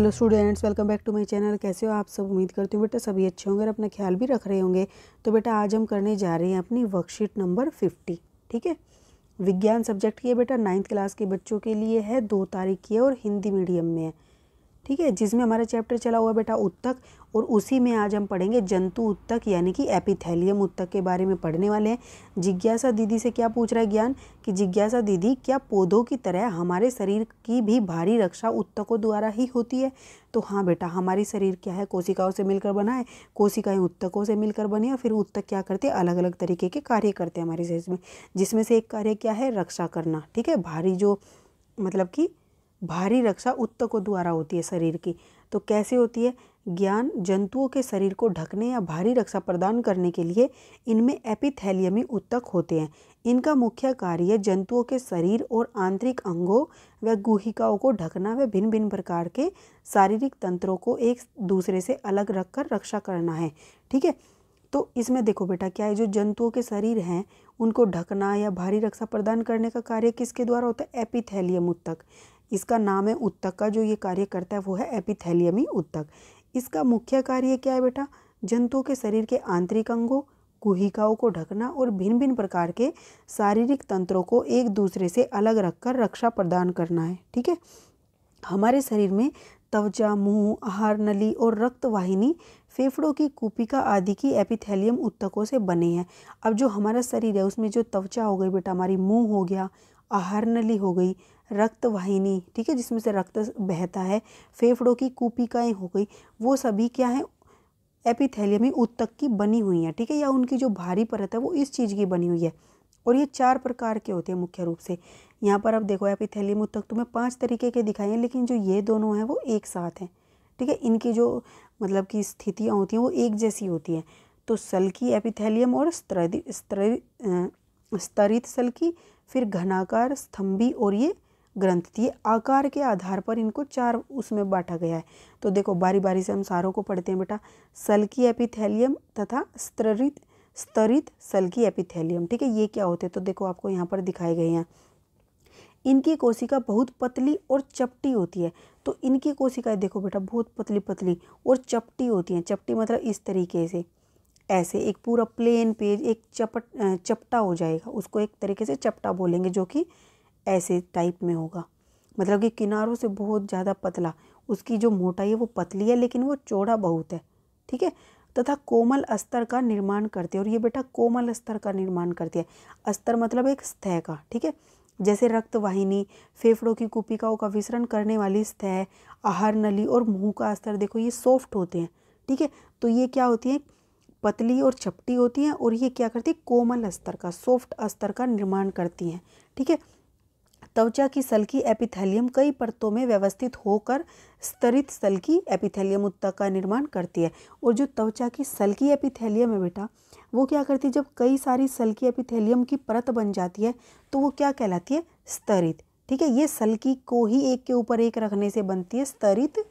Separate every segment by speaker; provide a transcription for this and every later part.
Speaker 1: Hello students, welcome back to my channel. कैसे हो आप सब? उम्मीद करती हूँ बेटा सभी अच्छे होंगे और अपना ख्याल भी रख रहे होंगे। तो बेटा आज हम करने जा रहे हैं अपनी वर्कशीट नंबर 50। ठीक है, विज्ञान सब्जेक्ट की है बेटा, 9th क्लास के बच्चों के लिए है, 2 तारीख की है और हिंदी मीडियम में है। ठीक है, जिसमें हमारा चैप्टर चला हुआ बेटा उत्तक, और उसी में आज हम पढ़ेंगे जंतु उत्तक यानी कि एपिथेलियम उत्तक के बारे में पढ़ने वाले हैं। जिज्ञासा दीदी से क्या पूछ रहा है ज्ञान कि जिज्ञासा दीदी, क्या पौधों की तरह हमारे शरीर की भी भारी रक्षा उत्तकों द्वारा ही होती है? तो हाँ बेटा, हमारी शरीर क्या है, कोशिकाओं से मिलकर बना है, कोशिकाएं उत्तकों से मिलकर बनी है। फिर उत्तक क्या करते हैं, अलग अलग तरीके के कार्य करते हैं हमारे शरीर में, जिसमें से एक कार्य क्या है, रक्षा करना। ठीक है, भारी जो मतलब कि भारी रक्षा उत्तकों द्वारा होती है शरीर की। तो कैसे होती है ज्ञान? जंतुओं के शरीर को ढकने या भारी रक्षा प्रदान करने के लिए इनमें एपिथेलियमी उत्तक होते हैं। इनका मुख्य कार्य जंतुओं के शरीर और आंतरिक अंगों व गुहिकाओं को ढकना व भिन्न भिन्न प्रकार के शारीरिक तंत्रों को एक दूसरे से अलग रखकर रक्षा करना है। ठीक है, तो इसमें देखो बेटा क्या है, जो जंतुओं के शरीर हैं उनको ढकना या भारी रक्षा प्रदान करने का कार्य किसके द्वारा होता है? एपिथेलियम उत्तक। इसका नाम है उत्तक का, जो ये कार्य करता है वो है एपिथेलियमी उत्तक। इसका मुख्य कार्य क्या है बेटा? जंतुओं के शरीर के आंतरिक अंगों, गुहिकाओं को ढकना और भिन्न भिन्न प्रकार के शारीरिक तंत्रों को एक दूसरे से अलग रखकर रक्षा प्रदान करना है। ठीक है, हमारे शरीर में त्वचा, मुंह, आहार नली और रक्त वाहिनी, फेफड़ों की कूपिका आदि की एपिथेलियम उत्तकों से बने हैं। अब जो हमारा शरीर है उसमें जो त्वचा हो गई बेटा, हमारी मुंह हो गया, आहार नली हो गई, रक्त वाहिनी, ठीक है, जिसमें से रक्त बहता है, फेफड़ों की कूपिकाएं हो गई, वो सभी क्या है, एपिथेलियमी उत्तक की बनी हुई है। ठीक है, या उनकी जो भारी परत है वो इस चीज़ की बनी हुई है। और ये 4 प्रकार के होते हैं मुख्य रूप से। यहाँ पर अब देखो एपिथेलियम उत्तक तुम्हें 5 तरीके के दिखाए हैं, लेकिन जो ये दोनों हैं वो एक साथ हैं। ठीक है, इनकी जो मतलब की स्थितियाँ होती हैं वो एक जैसी होती हैं। तो सल्की एपिथेलियम और स्तरित सल्की, फिर घनाकार, स्तंभी और ये ग्रंथि। ये आकार के आधार पर इनको 4 उसमें बांटा गया है। तो देखो बारी बारी से हम सारों को पढ़ते हैं बेटा। सल्की एपिथेलियम तथा स्तरित सल्की एपिथेलियम। ठीक है, ये क्या होते हैं? तो देखो आपको यहाँ पर दिखाए गए हैं। इनकी कोशिका बहुत पतली और चपटी होती है। तो इनकी कोशिकाएं देखो बेटा बहुत पतली पतली और चपटी होती हैं। चपटी मतलब इस तरीके से, ऐसे एक पूरा प्लेन पेज एक चपटा हो जाएगा, उसको एक तरीके से चपटा बोलेंगे, जो कि ऐसे टाइप में होगा, मतलब कि किनारों से बहुत ज़्यादा पतला। उसकी जो मोटाई है वो पतली है लेकिन वो चौड़ा बहुत है। ठीक है, तथा कोमल अस्तर का निर्माण करते हैं। और ये बेटा कोमल अस्तर का निर्माण करती है। अस्तर मतलब एक सतह का। ठीक है, जैसे रक्त वाहिनी, फेफड़ों की कूपिकाओं का विसरण करने वाली सतह, आहार नली और मुंह का अस्तर, देखो ये सॉफ्ट होते हैं। ठीक है, तो ये क्या होती है, पतली और चपटी होती हैं, और ये क्या करती है, कोमल अस्तर का, सॉफ्ट अस्तर का निर्माण करती हैं। ठीक है, त्वचा की सल्की एपिथेलियम कई परतों में व्यवस्थित होकर स्तरित सल्की एपिथेलियम उत्तक का निर्माण करती है। और जो त्वचा की सल्की एपिथेलियम है बेटा, वो क्या करती है, जब कई सारी सल्की एपिथेलियम की परत बन जाती है तो वो क्या कहलाती है, स्तरित। ठीक है, ये सल्की को ही एक के ऊपर एक रखने से बनती है स्तरित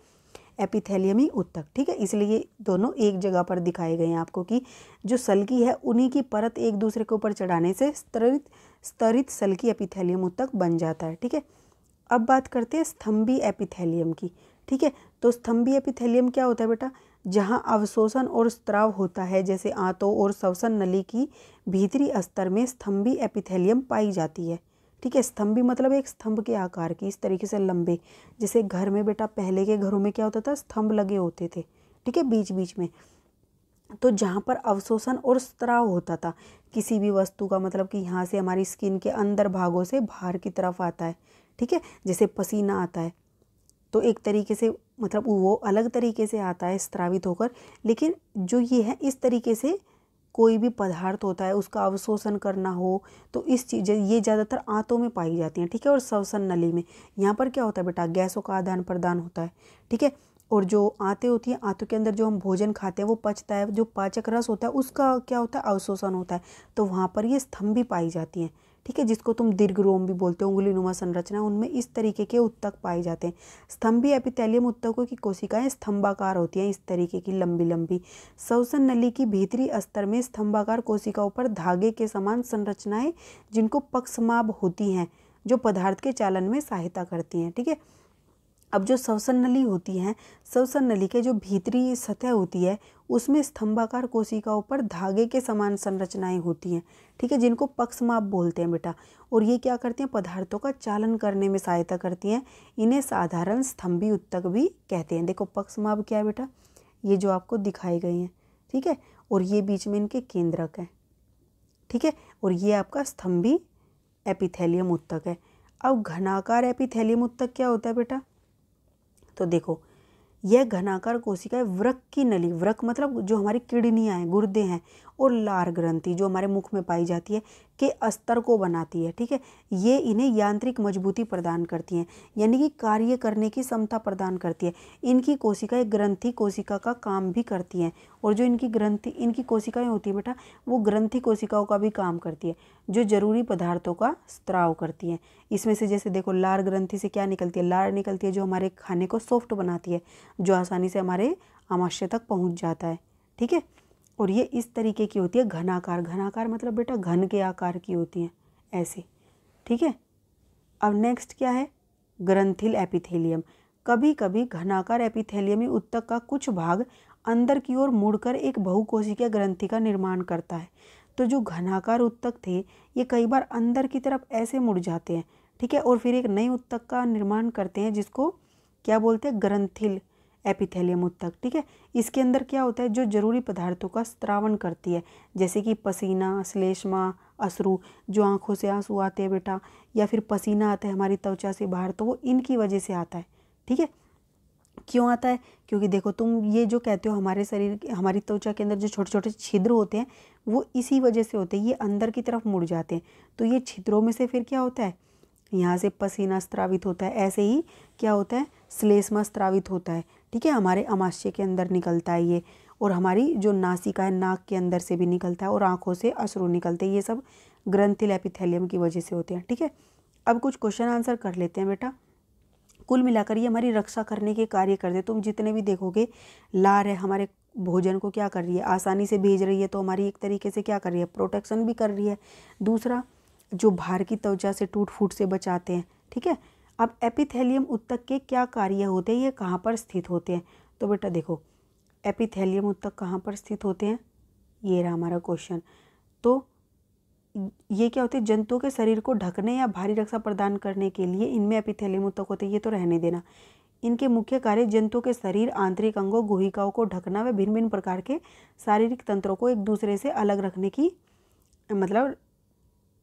Speaker 1: एपिथेलियमी उत्तक। ठीक है, इसलिए ये दोनों एक जगह पर दिखाए गए हैं आपको कि जो सल्की है उन्हीं की परत एक दूसरे के ऊपर चढ़ाने से स्तरित सल्की एपिथेलियम उत्तक बन जाता है। ठीक है, अब बात करते हैं स्तंभी एपिथेलियम की। ठीक है, तो स्तंभी एपिथेलियम क्या होता है बेटा? जहाँ अवशोषण और स्त्राव होता है, जैसे आंतों और श्वसन नली की भीतरी अस्तर में स्तंभी एपिथेलियम पाई जाती है। ठीक है, स्तंभी मतलब एक स्तंभ के आकार की, इस तरीके से लंबे। जैसे घर में बेटा पहले के घरों में क्या होता था, स्तंभ लगे होते थे। ठीक है, बीच बीच में, तो जहाँ पर अवशोषण और स्त्राव होता था किसी भी वस्तु का, मतलब कि यहाँ से हमारी स्किन के अंदर भागों से बाहर की तरफ आता है। ठीक है, जैसे पसीना आता है तो एक तरीके से मतलब वो अलग तरीके से आता है स्त्रावित होकर, लेकिन जो ये है इस तरीके से कोई भी पदार्थ होता है उसका अवशोषण करना हो तो इस चीज़ ये ज़्यादातर आंतों में पाई जाती हैं। ठीक है, और श्वसन नली में यहाँ पर क्या होता है बेटा, गैसों का आदान प्रदान होता है। ठीक है, और जो आंतें होती हैं, आंतों के अंदर जो हम भोजन खाते हैं वो पचता है, जो पाचक रस होता है उसका क्या होता है, अवशोषण होता है। तो वहाँ पर ये स्तंभी पाई जाती हैं। ठीक है, जिसको तुम दीर्घरोम भी बोलते हो, उंगलीनुमा संरचना, उनमें इस तरीके के उत्तक पाए जाते हैं। स्तंभी एपिथेलियम उत्तकों की कोशिकाएं स्तंभाकार होती हैं, इस तरीके की लंबी लंबी। श्वसन नली की भीतरी अस्तर में स्तंभाकार कोशिकाओं पर धागे के समान संरचनाएं, जिनको पक्षमाभ होती हैं, जो पदार्थ के चालन में सहायता करती हैं। ठीक है, अब जो श्वसन नली होती है, श्वसन नली के जो भीतरी सतह होती है उसमें स्तंभाकार कोशिकाओं पर धागे के समान संरचनाएं होती हैं, ठीक है, जिनको पक्षमाप बोलते हैं बेटा। और ये क्या करती हैं, पदार्थों का चालन करने में सहायता करती हैं। इन्हें साधारण स्तंभी उत्तक भी कहते हैं। देखो पक्षमाप क्या है बेटा, ये जो आपको दिखाए गए हैं, ठीक है, और ये बीच में इनके केंद्रक हैं, ठीक है, और ये आपका स्तंभी एपिथेलियम उत्तक है। अब घनाकार एपिथेलियम उत्तक क्या होता है बेटा, तो देखो यह घनाकार कोशिकाएं वृक्क की नली, वृक्क मतलब जो हमारी किडनियां हैं, गुर्दे हैं, और लार ग्रंथि जो हमारे मुख में पाई जाती है के अस्तर को बनाती है, ठीक है। ये इन्हें यांत्रिक मजबूती प्रदान करती हैं, यानी कि कार्य करने की क्षमता प्रदान करती है। इनकी कोशिकाएं ग्रंथि कोशिका का काम भी करती हैं, और जो इनकी कोशिकाएं होती है बेटा, वो ग्रंथि कोशिकाओं का भी काम करती है, जो जरूरी पदार्थों का स्त्राव करती हैं। इसमें से जैसे देखो लार ग्रंथि से क्या निकलती है, लार निकलती है जो हमारे खाने को सॉफ्ट बनाती है, जो आसानी से हमारे आमाशय तक पहुंच जाता है, ठीक है। और ये इस तरीके की होती है घनाकार, घनाकार मतलब बेटा घन के आकार की होती हैं ऐसे, ठीक है। अब नेक्स्ट क्या है, ग्रंथिल एपिथेलियम। कभी कभी घनाकार एपिथेलियमी उत्तक का कुछ भाग अंदर की ओर मुड़कर एक बहुकोशिकीय ग्रंथि का निर्माण करता है। तो जो घनाकार उत्तक थे ये कई बार अंदर की तरफ ऐसे मुड़ जाते हैं, ठीक है, और फिर एक नई उत्तक का निर्माण करते हैं जिसको क्या बोलते हैं, ग्रंथिल एपिथेलियम उत्तक, ठीक है। इसके अंदर क्या होता है, जो जरूरी पदार्थों का स्त्रावन करती है, जैसे कि पसीना, श्लेष्मा, अश्रु, जो आंखों से आंसू आते हैं बेटा, या फिर पसीना आता है हमारी त्वचा से बाहर, तो वो इनकी वजह से आता है, ठीक है। क्यों आता है, क्योंकि देखो तुम ये जो कहते हो हमारे शरीर, हमारी त्वचा के अंदर जो छोटे छोटे छिद्र होते हैं वो इसी वजह से होते हैं, ये अंदर की तरफ मुड़ जाते हैं। तो ये छिद्रों में से फिर क्या होता है, यहाँ से पसीना स्त्रावित होता है, ऐसे ही क्या होता है, श्लेष्मा स्त्रावित होता है, ठीक है, हमारे आमाशय के अंदर निकलता है ये, और हमारी जो नासिका है नाक के अंदर से भी निकलता है, और आंखों से अश्रु निकलते हैं। ये सब ग्रंथिल एपिथेलियम की वजह से होते हैं, ठीक है। अब कुछ क्वेश्चन आंसर कर लेते हैं बेटा। कुल मिलाकर ये हमारी रक्षा करने के कार्य करते हैं। तुम जितने भी देखोगे लार है हमारे भोजन को क्या कर रही है, आसानी से भेज रही है, तो हमारी एक तरीके से क्या कर रही है, प्रोटेक्शन भी कर रही है। दूसरा, जो बाहर की त्वचा से टूट फूट से बचाते हैं, ठीक है। अब एपिथेलियम उत्तक के क्या कार्य होते हैं, ये कहाँ पर स्थित होते हैं, तो बेटा देखो एपिथेलियम उत्तक कहाँ पर स्थित होते हैं, ये रहा हमारा क्वेश्चन। तो ये क्या होते हैं, जंतुओं के शरीर को ढकने या भारी रक्षा प्रदान करने के लिए इनमें एपिथेलियम उत्तक होते हैं, ये तो रहने देना। इनके मुख्य कार्य जंतुओं के शरीर, आंतरिक अंगों, गुहिकाओं को ढकना व भिन्न भिन्न प्रकार के शारीरिक तंत्रों को एक दूसरे से अलग रखने की, मतलब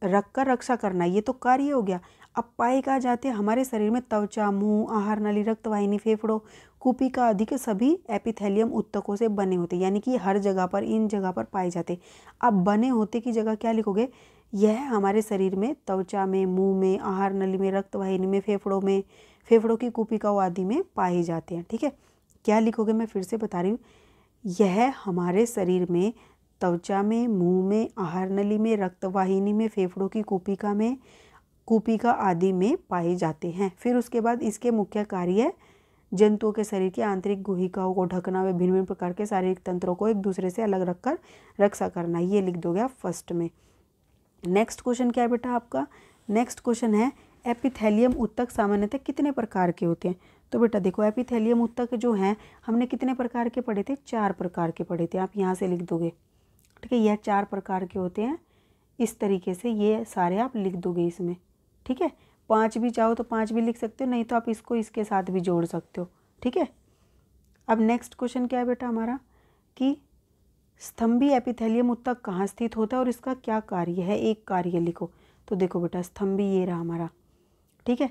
Speaker 1: रख कर रक्षा करना, ये तो कार्य हो गया। अब पाए कहाँ जाते हैं, हमारे शरीर में त्वचा, मुंह, आहार नली, रक्तवाहिनी, फेफड़ों, कुपिका आदि के सभी एपिथेलियम उत्तकों से बने होते, यानी कि हर जगह पर, इन जगह पर पाए जाते। अब बने होते की जगह क्या लिखोगे, यह हमारे शरीर में त्वचा में, मुंह में, आहार नली में, रक्तवाहिनी में, फेफड़ों की कुपिकाओं आदि में पाए जाते हैं, ठीक है। क्या लिखोगे, मैं फिर से बता रही हूँ, यह हमारे शरीर में त्वचा में, मुंह में, आहार नली में, रक्तवाहिनी में, फेफड़ों की कुपिका आदि में पाए जाते हैं। फिर उसके बाद इसके मुख्य कार्य जंतुओं के शरीर की आंतरिक गुहिकाओं को ढकना व भिन्न भिन्न प्रकार के शारीरिक तंत्रों को एक दूसरे से अलग रखकर रक्षा करना, ये लिख दोगे आप फर्स्ट में। नेक्स्ट क्वेश्चन क्या है बेटा आपका, नेक्स्ट क्वेश्चन है एपिथेलियम उत्तक सामान्यतः कितने प्रकार के होते हैं। तो बेटा देखो एपिथेलियम उत्तक जो हैं हमने कितने प्रकार के पढ़े थे, 4 प्रकार के पढ़े थे, आप यहाँ से लिख दोगे, ठीक है। यह 4 प्रकार के होते हैं, इस तरीके से ये सारे आप लिख दोगे इसमें, ठीक है। 5 भी चाहो तो 5 भी लिख सकते हो, नहीं तो आप इसको इसके साथ भी जोड़ सकते हो, ठीक है। अब नेक्स्ट क्वेश्चन क्या है बेटा हमारा, कि स्तंभी एपिथेलियम उत्तक कहाँ स्थित होता है और इसका क्या कार्य है, एक कार्य लिखो। तो देखो बेटा स्तंभी ये रहा हमारा, ठीक है।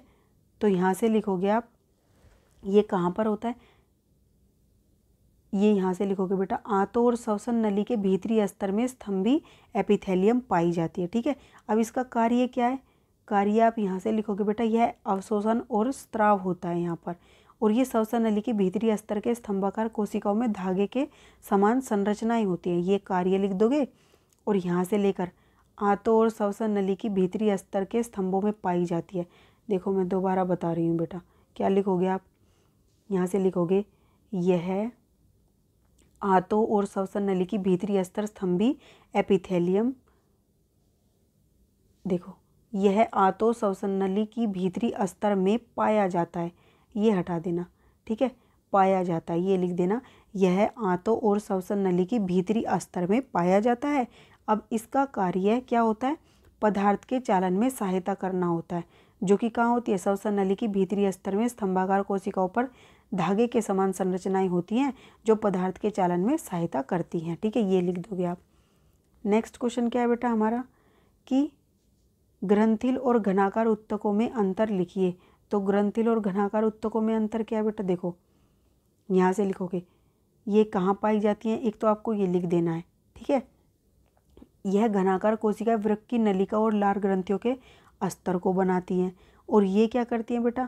Speaker 1: तो यहाँ से लिखोगे आप, ये कहाँ पर होता है, ये यहाँ से लिखोगे बेटा, आंतों और श्वसन नली के भीतरी स्तर में स्तंभी एपिथेलियम पाई जाती है, ठीक है। अब इसका कार्य क्या है, कार्य आप यहाँ से लिखोगे बेटा, यह अवशोषण और स्त्राव होता है यहाँ पर, और ये श्वसन नली के भीतरी स्तर के स्तंभाकार कोशिकाओं में धागे के समान संरचनाएं होती हैं, ये कार्य लिख दोगे। और यहाँ से लेकर आंतों और श्वसन नली की भीतरी स्तर के स्तंभों में पाई जाती है। देखो मैं दोबारा बता रही हूँ बेटा, क्या लिखोगे आप, यहाँ से लिखोगे यह आंतों और श्वसन नली की भीतरी स्तर स्तंभी एपिथेलियम, देखो यह आंतों श्वसन नली की भीतरी स्तर में पाया जाता है, ये हटा देना, ठीक है। पाया जाता है ये लिख देना, यह आंतों और श्वसन नली की भीतरी अस्तर में पाया जाता है। अब इसका कार्य क्या होता है, पदार्थ के चालन में सहायता करना होता है, जो कि कहाँ होती है, श्वसन नली की भीतरी अस्तर में स्तंभाकार कोशिकाओं पर धागे के समान संरचनाएं होती हैं जो पदार्थ के चालन में सहायता करती हैं, ठीक है। ये लिख दोगे आप। नेक्स्ट क्वेश्चन क्या है बेटा हमारा कि ग्रंथिल और घनाकार उत्तकों में अंतर लिखिए। तो ग्रंथिल और घनाकार उत्तकों में अंतर क्या है बेटा, देखो यहाँ से लिखोगे ये कहाँ पाई जाती हैं, एक तो आपको ये लिख देना है, ठीक है। यह घनाकार कोशिका वृक्क की नलिका और लार ग्रंथियों के अस्तर को बनाती हैं, और ये क्या करती हैं बेटा,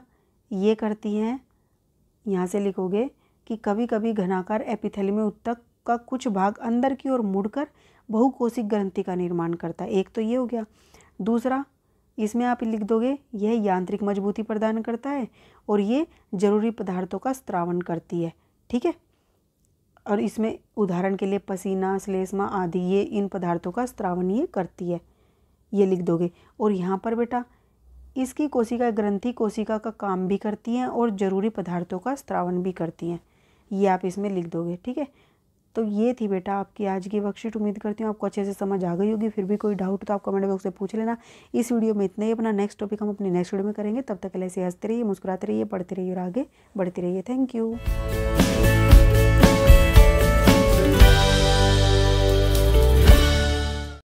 Speaker 1: ये करती हैं, यहाँ से लिखोगे कि कभी कभी घनाकार एपिथेलियम उत्तक का कुछ भाग अंदर की ओर मुड़कर बहुकोशिक ग्रंथि का निर्माण करता है। एक तो ये हो गया। दूसरा इसमें आप लिख दोगे यह यांत्रिक मजबूती प्रदान करता है और ये जरूरी पदार्थों का स्त्रावन करती है, ठीक है। और इसमें उदाहरण के लिए पसीना, श्लेष्मा आदि, ये इन पदार्थों का स्त्रावन ये करती है, ये लिख दोगे। और यहाँ पर बेटा इसकी कोशिका ग्रंथि कोशिका का काम भी करती हैं और जरूरी पदार्थों का स्त्रावन भी करती हैं, ये आप इसमें लिख दोगे, ठीक है। तो ये थी बेटा आपकी आज की वर्कशीट। उम्मीद करती हूँ आपको अच्छे से समझ आ गई होगी। फिर भी कोई डाउट तो आप कमेंट बॉक्स से पूछ लेना। इस वीडियो में इतना ही, अपना नेक्स्ट टॉपिक हम अपनी नेक्स्ट वीडियो में करेंगे। तब तक के लिए ऐसे हंसते रहिए, मुस्कुराते रहिए, पढ़ते रहिए और आगे बढ़ते रहिए। Thank you.